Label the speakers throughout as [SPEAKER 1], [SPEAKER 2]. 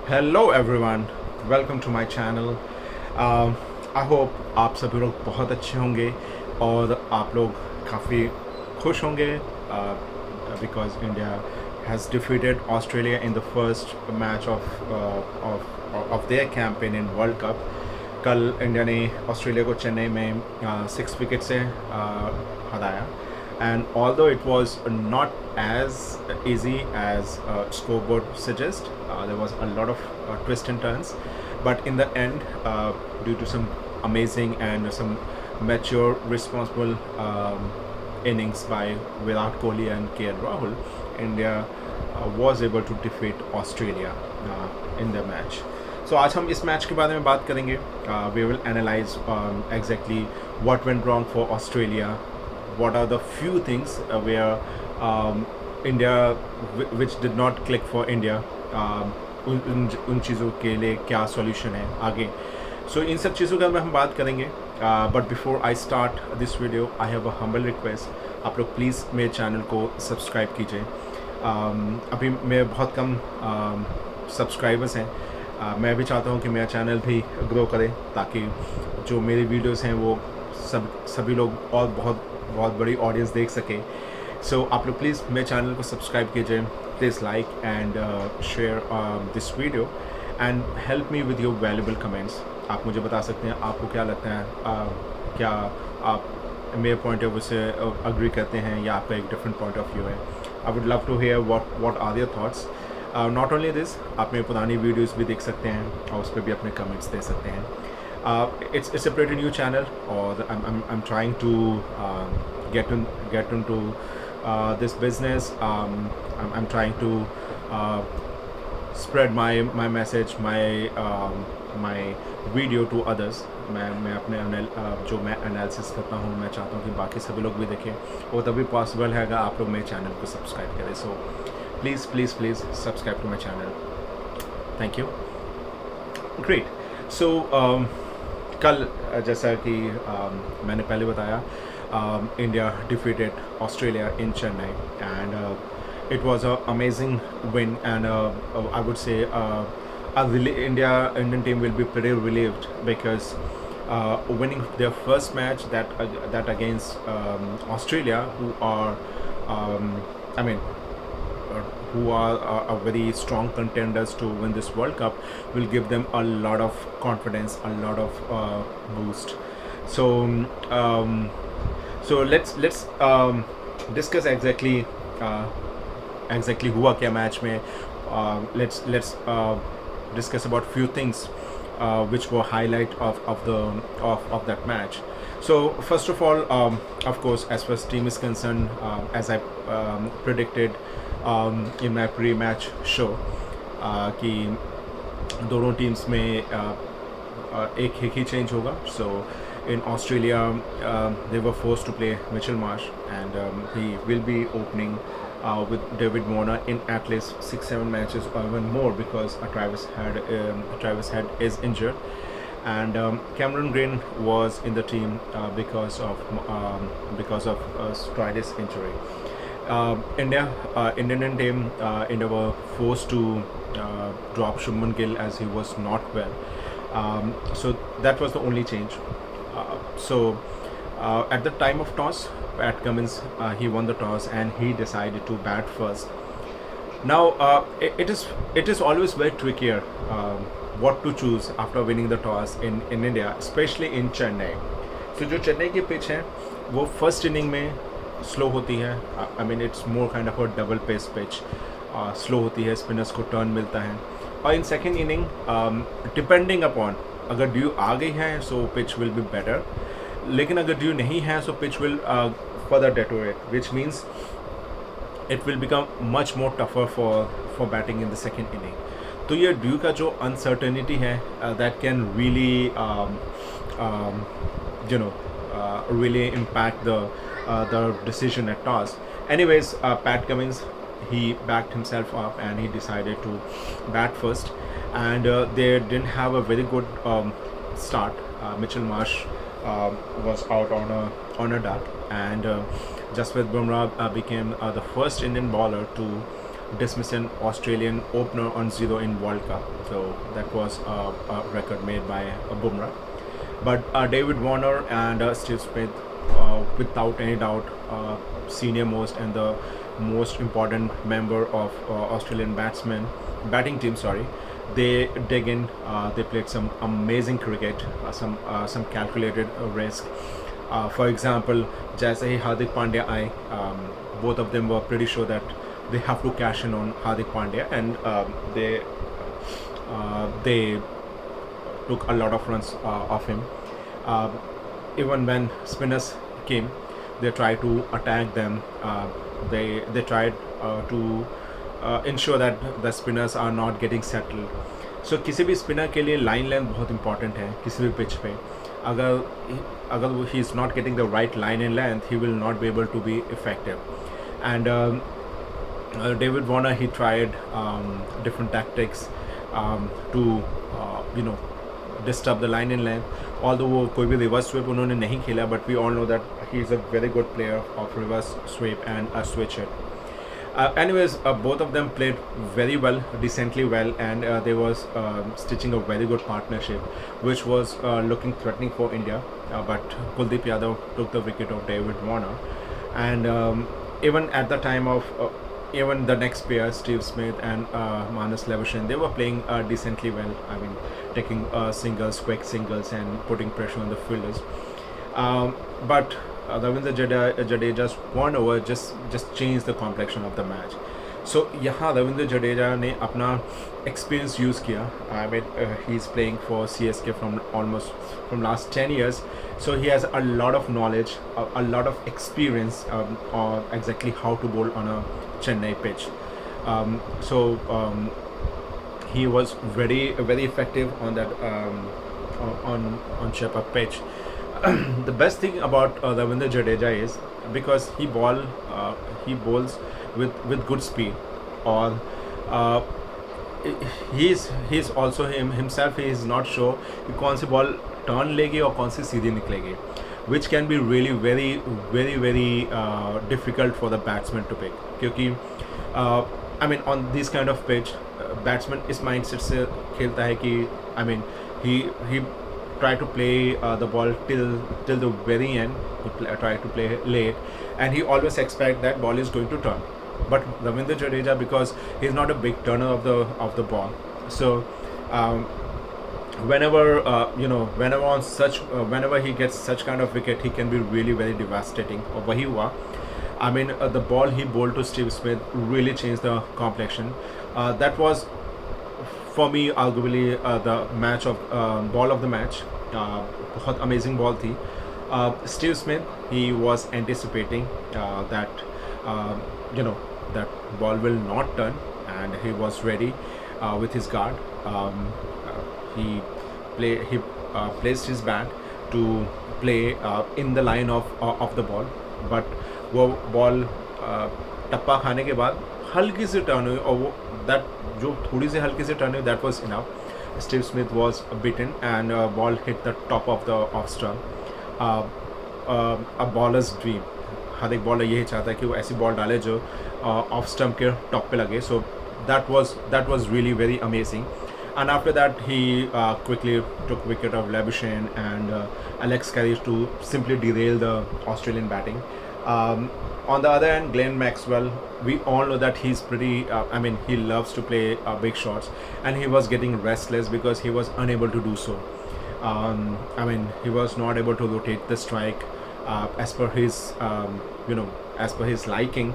[SPEAKER 1] Hello everyone, welcome to my channel. I hope आप सभी लोग बहुत अच्छे होंगे और आप लोग काफ़ी खुश होंगे because India has defeated Australia in the first match of their campaign in world cup. कल इंडिया ने ऑस्ट्रेलिया को चेन्नई में 6 विकेट से हराया, and although it was not as easy as scoreboard suggests, there was a lot of twists and turns, but in the end, due to some amazing and some mature, responsible innings by Virat Kohli and Rahul, India was able to defeat Australia in the match. So आज हम इस match के बारे में बात करेंगे. We will analyze exactly what went wrong for Australia. What are the few things where India which did not click for India, उन चीज़ों के लिए क्या सॉल्यूशन है आगे. सो इन सब चीज़ों का हम बात करेंगे. But before I start this video, I have a humble request. आप लोग प्लीज़ मेरे चैनल को सब्सक्राइब कीजिए. अभी मेरे बहुत कम सब्सक्राइबर्स हैं. मैं भी चाहता हूँ कि मेरा चैनल भी ग्रो करे ताकि जो मेरी वीडियोस हैं वो सभी लोग और बहुत बड़ी ऑडियंस देख सके. सो आप लोग प्लीज़ मेरे चैनल को सब्सक्राइब कीजिए. Please like and share this video and help me with your valuable comments. आप मुझे बता सकते हैं आपको क्या लगता है, क्या आप मेरे पॉइंट ऑफ व्यू से अग्री करते हैं या आपका एक डिफरेंट पॉइंट ऑफ व्यू है. I would love to hear what are your thoughts. Not only this, आप मेरी पुरानी वीडियोज़ भी देख सकते हैं और उस पर भी अपने कमेंट्स दे सकते हैं. It's a pretty new channel, or I'm trying to get into this business. I'm trying to spread my message, my video to others. मैं अपने जो मैं एनालिसिस करता हूँ, मैं चाहता हूँ कि बाकी सभी लोग भी देखें. वो तभी पॉसिबल है अगर आप लोग मेरे चैनल को सब्सक्राइब करें. So please subscribe to my channel. Thank you. Great. So कल जैसा कि मैंने पहले बताया, India defeated Australia in Chennai and it was a amazing win and I would say Indian team will be pretty relieved because winning their first match that against Australia, who are who are a very strong contenders to win this World Cup, will give them a lot of confidence, a lot of boost. So let's discuss exactly हुआ क्या match में. Let's discuss about few things which were highlight of that match. So first of all, of course, as far as team is concerned, as I predicted in my pre-match show, कि दोनों teams में एक ही change होगा. So in Australia, they were forced to play Mitchell Marsh, and he will be opening with David Warner in at least 6-7 matches or even more because Travis Head is injured, and Cameron Green was in the team because of Strider's injury. Indian team India were forced to drop Shubman Gill as he was not well. So that was the only change. At the time of toss, Pat Cummins he won the toss and he decided to bat first. Now it is always very trickier what to choose after winning the toss in India, especially in Chennai. So जो चेन्नई की pitch है वो first inning में slow होती है. I mean it's more kind of a double pace pitch. Slow होती है, spinners को टर्न मिलता है. और in second inning depending upon अगर ड्यू आ गई है so pitch will be better, लेकिन अगर ड्यू नहीं है so pitch will further deteriorate, which means it will become much more tougher for batting in the second inning. तो ये due का जो अनसर्टेनिटी है that can really really impact the decision at toss. Anyways, Pat Cummins, he backed himself up and he decided to bat first, and they didn't have a very good start. Mitchell Marsh was out on a dart, and Jasprit Bumrah became the first Indian bowler to dismiss an Australian opener on zero in World Cup. So that was a record made by Bumrah. But David Warner and Steve Smith, without any doubt, senior most and the most important member of Australian batting team. Sorry, they dig in. They played some amazing cricket, some calculated risk. For example, जैसे ही हार्दिक पांड्या आए, both of them were pretty sure that they have to cash in on Hardik Pandya, and they took a lot of runs off him. Even when spinners came, they tried to attack them. They tried to ensure that the spinners are not getting settled. So किसी भी spinner के लिए line length बहुत important है किसी भी pitch पे. अगर he is not getting the right line and length, he will not be able to be effective. And David Warner, he tried different tactics to disturb the line and length. Although वो कोई भी reverse sweep उन्होंने नहीं खेला, but we all know that he is a very good player of reverse sweep and a switch hit. Anyways, both of them played very well, decently well, and they was stitching a very good partnership, which was looking threatening for India. But Kuldeep Yadav took the wicket of David Warner, and even at the time of even the next pair, Steve Smith and Manas Levishan, they were playing decently well. I mean, taking singles, quick singles, and putting pressure on the fielders. But Ravindra Jadeja's one over just changed the complexion of the match. So यहाँ Ravindra Jadeja ने अपना experience use किया. I mean, he's playing for CSK from last 10 years. So he has a lot of knowledge, a lot of experience on exactly how to bowl on a Chennai pitch. He was very effective on that on Shepherd pitch. The best thing about Ravindra Jadeja is because he bowls with good speed, or he's also himself, he is not sure कि कौन सी ball turn लेगी और कौन सी सीधी निकलेगी, which can be really very difficult for the batsman to pick. क्योंकि I mean, on this kind of pitch, batsman इस mindset से खेलता है कि I mean he try to play the ball till the very end. He try to play late, and he always expect that ball is going to turn. But Ravindra Jadeja, because he's not a big turner of the ball, so whenever he gets such kind of wicket, he can be really very devastating. और वही हुआ. I mean, the ball he bowled to Steve Smith really changed the complexion. That was, for me, arguably the match of ball of the match. बहुत amazing ball थी. Steve Smith, he was anticipating that that ball will not turn, and he was ready with his guard. He placed his bat to play in the line of the ball, but वो ball टप्पा खाने के बाद हल्की सी turn हुई, और वो जो थोड़ी सी हल्की सी टर्न हुई, that was enough. Steve Smith was beaten, and ball hit the top of the off stump. A bowler's dream. हर एक बॉलर यही चाहता है कि वो ऐसी बॉल डाले जो ऑफ स्टम्प के टॉप पे लगे. So that was really very amazing. And after that, he quickly took wicket of Labuschagne and Alex Carey to simply derail the Australian batting. On the other hand, Glenn Maxwell, we all know that he's pretty, he loves to play big shots, and he was getting restless because he was unable to do so. He was not able to rotate the strike as per his liking,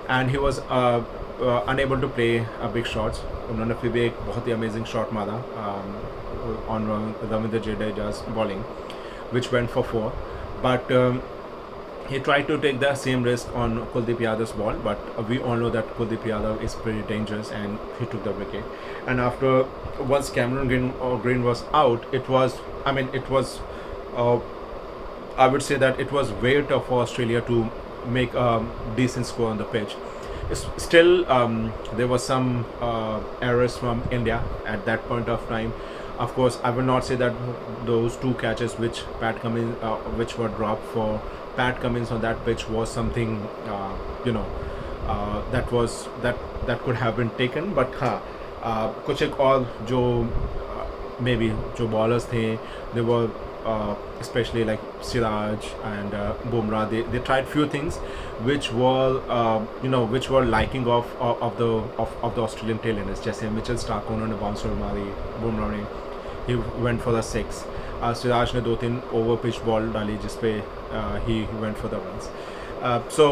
[SPEAKER 1] and he was unable to play big shots. उन्होंने फिर भी एक बहुत ही amazing shot मारा on Ravindra Jadeja's bowling, which went for 4. But he tried to take the same risk on Kuldeep Yadav's ball, but we all know that Kuldeep Yadav is pretty dangerous, and he took the wicket. And once Cameron Green was out, I would say that it was very tough for Australia to make a decent score on the pitch. Still, there was some errors from India at that point of time. Of course, I will not say that those 2 catches which were dropped for Pat Cummins on that pitch was something that could have been taken, but हाँ कुछ एक और जो maybe जो ballers थे, they were especially like Siraj and Bumrah, they tried few things which were which were liking of the Australian tailenders. जैसे Mitchell Starc को उन्होंने बाउंसर मारी, बुमराह ने he went for the 6. Siraj ने 2-3 ओवर पिच बॉल डाली जिसपे he went for the runs. So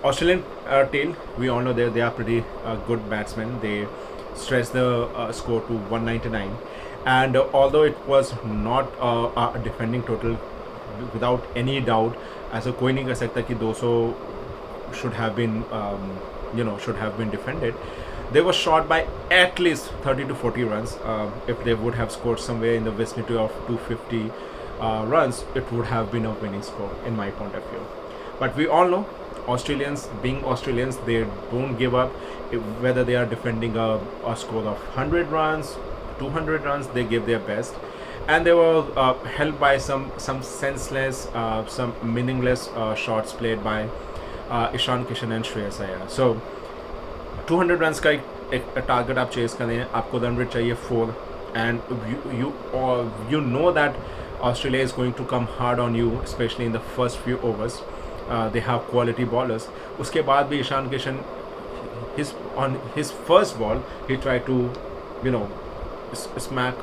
[SPEAKER 1] Australian tail, we all know they are pretty good batsmen. They stretched the score to 199, and although it was not a defending total, without any doubt, ऐसा कोई नहीं कर सकता कि 200 should have been should have been defended. They were short by at least 30 to 40 runs. If they would have scored somewhere in the vicinity of 250 runs, it would have been a winning score in my point of view. But we all know Australians, being Australians, they don't give up. Whether they are defending a score of 100 runs, 200 runs, they give their best. And they were helped by some senseless, some meaningless shots played by Ishan Kishan and Shreyas Iyer. So 200 runs का एक target आप chess करें, आपको run rate चाहिए 4, and you know that Australia is going to come hard on you, especially in the first few overs. They have quality bowlers. उसके बाद भी Ishan Kishan, on his first ball, he tried to smack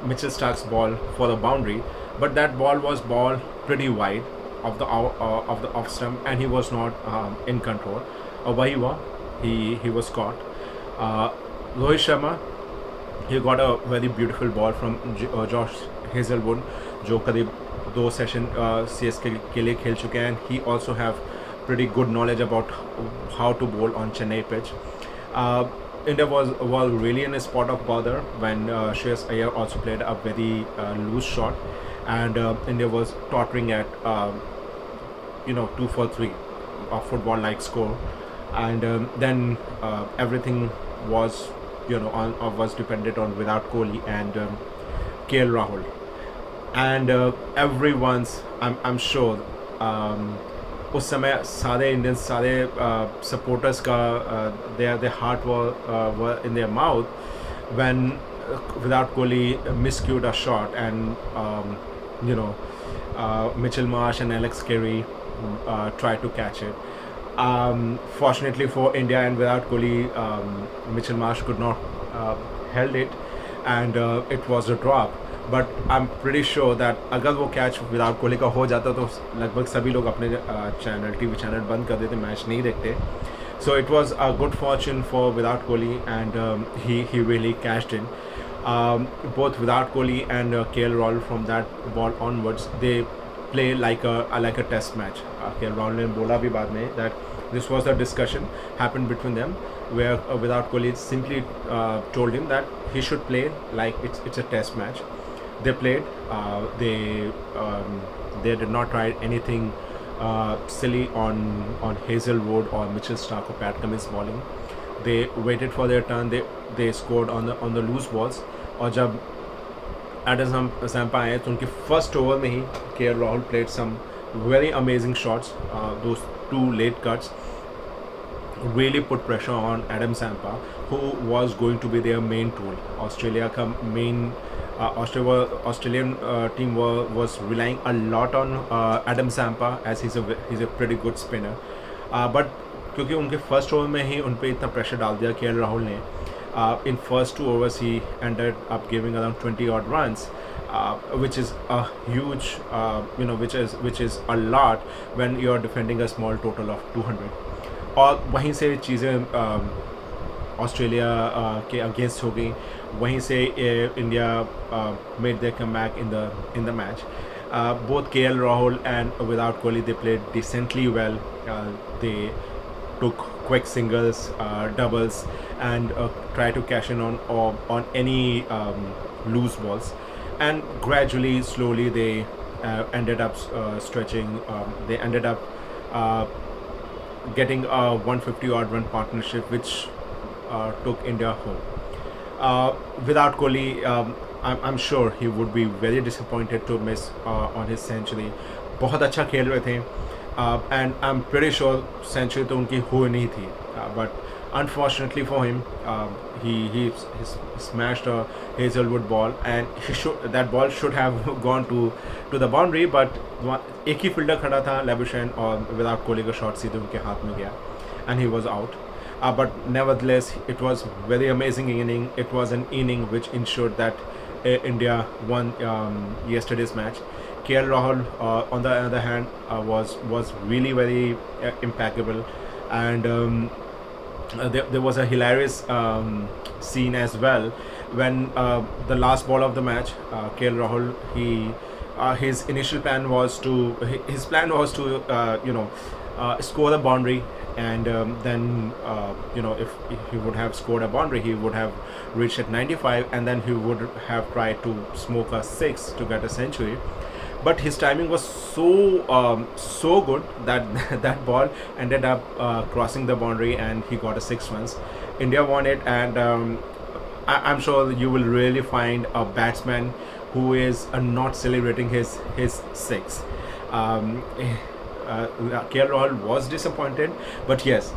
[SPEAKER 1] Mitchell Stark's ball for the boundary, but that ball was ball pretty wide of the off stump, and he was not in control. वही हुआ, he was caught. Rohit Sharma, he got a very beautiful ball from Josh Hazelwood, जो करीब 2 session CSK के लिए खेल चुके हैं, and he also have pretty good knowledge about how to bowl on Chennai pitch. India was really in a spot of bother when Shreyas Iyer also played a very loose shot, and India was tottering at 2 for 3, a football-like score, and then everything was was dependent on Virat Kohli and KL Rahul, and everyone's I'm sure उस समय सारे Indians, सारे supporters का their heart were in their mouth when Virat Kohli miscued a shot, and Mitchell Marsh and Alex Carey tried to catch it. Fortunately for India and Virat Kohli, Mitchell Marsh could not held it, and it was a drop. But I'm pretty sure that अगर वो catch Virat Kohli का हो जाता तो लगभग सभी लोग अपने टीवी चैनल बंद कर देते, मैच नहीं देखते. So it was a good fortune for Virat Kohli, and he really cashed in. Both Virat Kohli and KL Rahul, from that ball onwards, they play like a test match. KL Rahul ने बोला भी बाद में that this was a discussion happened between them, where Virat Kohli simply told him that he should play like it's a test match. They played. They did not try anything silly on Hazelwood or Mitchell Stark or Pat Cummins bowling. They waited for their turn. They scored on the loose balls. और जब Adam Zampa आए तो उनके first over में ही KL Rahul played some very amazing shots. Those 2 late cuts really put pressure on Adam Zampa, who was going to be their main tool. Australia का main Australian team was relying a lot on Adam Zampa, as he's a pretty good spinner. But क्योंकि उनके first over में ही उन पे इतना pressure डाल दिया KL Rahul ने, in first 2 overs he ended up giving around 20 odd runs, which is a huge which is a lot when you are defending a small total of 200. और वहीं से चीज़ें ऑस्ट्रेलिया के अगेंस्ट हो गई. वहीं से India made their comeback in the match. Both KL Rahul and Virat Kohli, they played decently well. They took quick singles, doubles, and tried to cash in on any loose balls. And gradually, slowly, they ended up stretching. They ended up getting a 150 odd run partnership, which took India home. Virat Kohli, I'm sure he would be very disappointed to miss on his century. बहुत अच्छा खेल रहे थे. and I'm pretty sure century तो उनकी हो नहीं थी, but unfortunately for him, he smashed a Hazelwood ball, and that ball should have gone to the boundary, but एक ही फील्डर खड़ा था, लेबुशेन, और विराट कोहली का शॉट सीधे उनके हाथ में गया and he was out. But nevertheless, it was very amazing inning. It was an inning which ensured that India won yesterday's match. KL Rahul, on the other hand, was really very impeccable, and there was a hilarious scene as well when the last ball of the match, KL Rahul, his initial plan was to score the boundary, and then if he would have scored a boundary, he would have reached at 95, and then he would have tried to smoke a 6 to get a century. But his timing was so good that that ball ended up crossing the boundary, and he got a 6 runs. India won it, and I'm sure you will really find a batsman who is not celebrating his 6. KL Rahul was disappointed, but yes,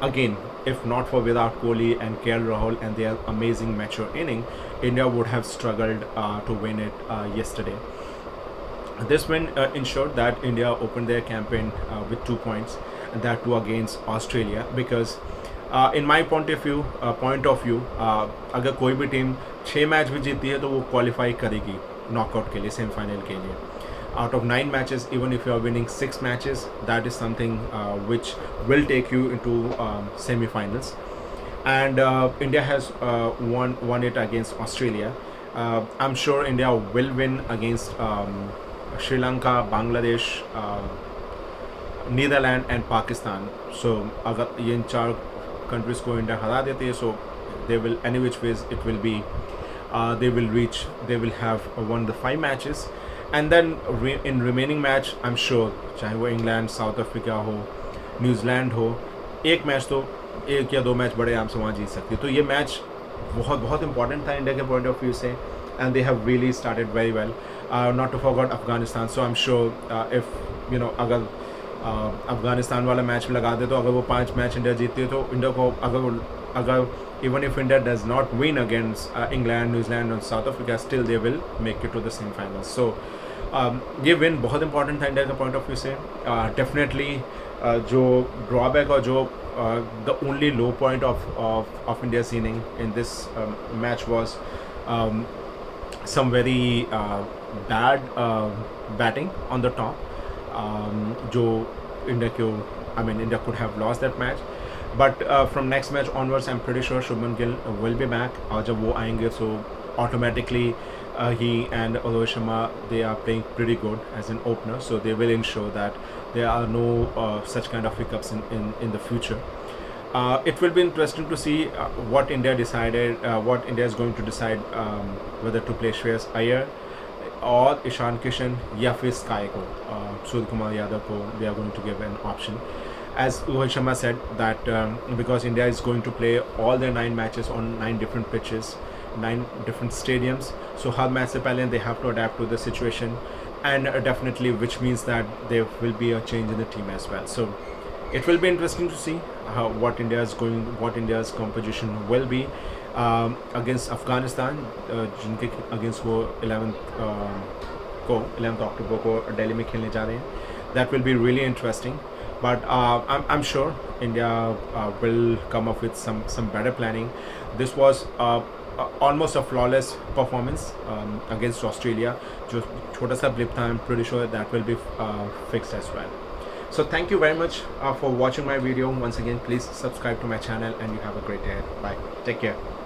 [SPEAKER 1] again, if not for Virat Kohli and KL Rahul and their amazing mature inning, India would have struggled to win it yesterday. This win ensured that India opened their campaign with 2 points, and that too against Australia, because in my point of view, अगर कोई भी team 6 match भी जीती है तो वो qualify करेगी knockout के लिए, सेमीफाइनल के लिए. Out of 9 matches, even if you are winning 6 matches, that is something which will take you into semi-finals. And India has won it against Australia. I'm sure India will win against Sri Lanka, Bangladesh, Netherlands and Pakistan. So अगर ये इन 4 countries को India हरा देती है, so they will, any which ways it will be, they will have won the 5 matches. And then in remaining match, I'm sure चाहे वो England, south Africa हो, New Zealand हो, एक मैच तो 1 या 2 मैच बड़े आराम से वहाँ जीत सकती है. तो ये मैच बहुत इंपॉर्टेंट था इंडिया के पॉइंट ऑफ व्यू से, and they have really started very well. Not to forget Afghanistan. So I'm sure if अगर अफगानिस्तान वाला मैच लगा दे, तो अगर वो 5 मैच इंडिया जीतती है, तो इंडिया को अगर even if India does not win against England, New Zealand and South Africa, still they will make it to the semi-finals. So ये win बहुत important था इंडिया के point of view से. Definitely जो drawback और जो the only low point of India's inning in this match was some very bad batting on the top. जो India could have lost that match. But from next match onwards, I'm pretty sure Shubman Gill will be back. और जब वो आएंगे, so automatically he and Rohit Sharma, they are playing pretty good as an opener, so they will ensure that there are no such kind of hiccups in the future. It will be interesting to see what India is going to decide, whether to play Shreyas Iyer or Ishan Kishan या फिर Sky को, Surya Kumar Yadav को they are going to give an option. As Rohit Sharma said that because India is going to play all their 9 matches on 9 different pitches, 9 different stadiums, so her match से पहले they have to adapt to the situation, and definitely which means that there will be a change in the team as well. So it will be interesting to see what India's composition will be against Afghanistan, जिनके against वो 11th October को दिल्ली में खेलने जा रहे हैं. That will be really interesting. But I'm sure India will come up with some better planning. This was almost a flawless performance against Australia. जो छोटा सा blip था, I'm pretty sure that will be fixed as well. So thank you very much for watching my video. Once again, please subscribe to my channel, and you have a great day. Bye. Take care.